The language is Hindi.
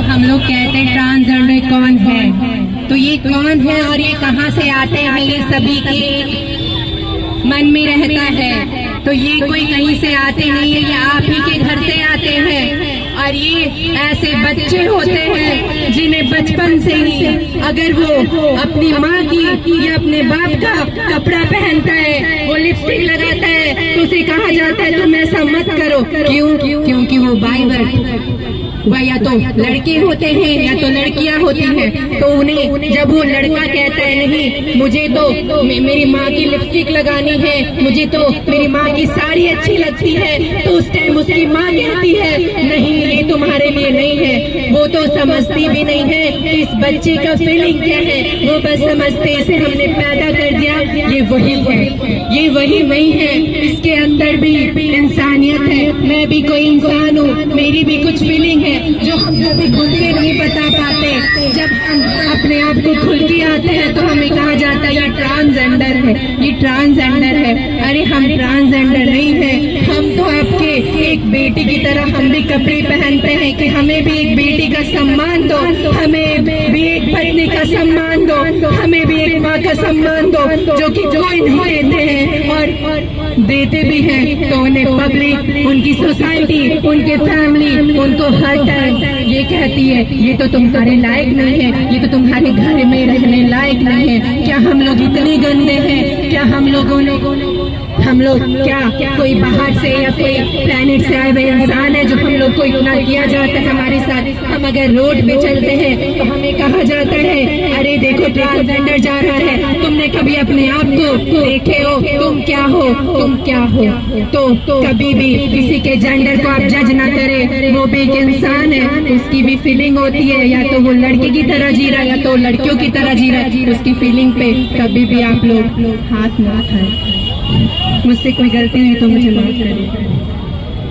हम लोग कहते हैं ट्रांसजेंडर कौन है, तो ये कौन है और ये कहाँ से आते हैं, ये सभी के मन में रहता है। तो ये कोई कहीं से आते नहीं है, ये आप ही के घर से आते हैं। और ये ऐसे बच्चे होते हैं जिन्हें बचपन से ही अगर वो अपनी माँ की या अपने बाप का कपड़ा पहनता है, वो लिपस्टिक लगाता है, तो उसे कहा जाता है तुम ऐसा मत करो। क्यों? क्योंकि वो बाइबल वह या तो लड़के होते हैं या तो लड़कियां होती हैं। तो उन्हें जब वो लड़का कहता है नहीं मुझे तो मेरी माँ की लिपस्टिक लगानी है, मुझे तो मेरी माँ की साड़ी अच्छी लगती है, तो उस टाइम उसकी माँ कहती है नहीं ये तुम्हारे लिए नहीं है। वो तो समझती भी नहीं है कि इस बच्चे का फीलिंग क्या है, वो बस समझते इसे हमने पैदा कर दिया, ये वही है, ये वही नहीं है, इसके अंदर भी इंसानियत है, मैं भी कोई इंसान हूँ, मेरी भी कुछ फीलिंग है जो हम कभी खुल के नहीं बता पाते। जब हम अपने आप को खुल के आते हैं तो हमें कहा जाता है ये ट्रांसजेंडर है, ये ट्रांसजेंडर है। अरे हम ट्रांसजेंडर नहीं है, हम तो आपके एक बेटी की तरह हम भी कपड़े पहनते हैं कि हमें भी एक बेटी का सम्मान दो, हमें भी एक पत्नी का सम्मान दो, हमें भी एक माँ का सम्मान दो, जो कि कोई नहीं देते हैं और देते भी हैं तो उन्हें पब्लिक, उनकी सोसाइटी, उनके फैमिली उनको हर टाइम ये कहती है ये तो तुम्हारे लायक नहीं है, ये तो तुम्हारे घर में रहने लायक नहीं है। क्या हम लोग इतने गंदे हैं? क्या हम लोग क्या कोई बाहर से या कोई प्लेनेट से आए हुए इंसान है जो हम लोग को इतना किया जाता है हमारे साथ? हम अगर रोड पे चलते हैं तो हमें कहा जाता है अरे देखो ट्रांसजेंडर जा रहा है, तुमने कभी अपने आप को देखे हो? तुम क्या हो, तुम क्या हो? तो कभी भी किसी के जेंडर को आप जज ना करें, वो भी एक इंसान है, उसकी भी फीलिंग होती है, या तो वो लड़के की तरह जी रहा है या तो लड़कियों की तरह जी रहा है। उसकी फीलिंग पे कभी भी आप लोग हाथ ना उठाएं। मुझसे कोई गलती हुई तो मुझे माफ करें।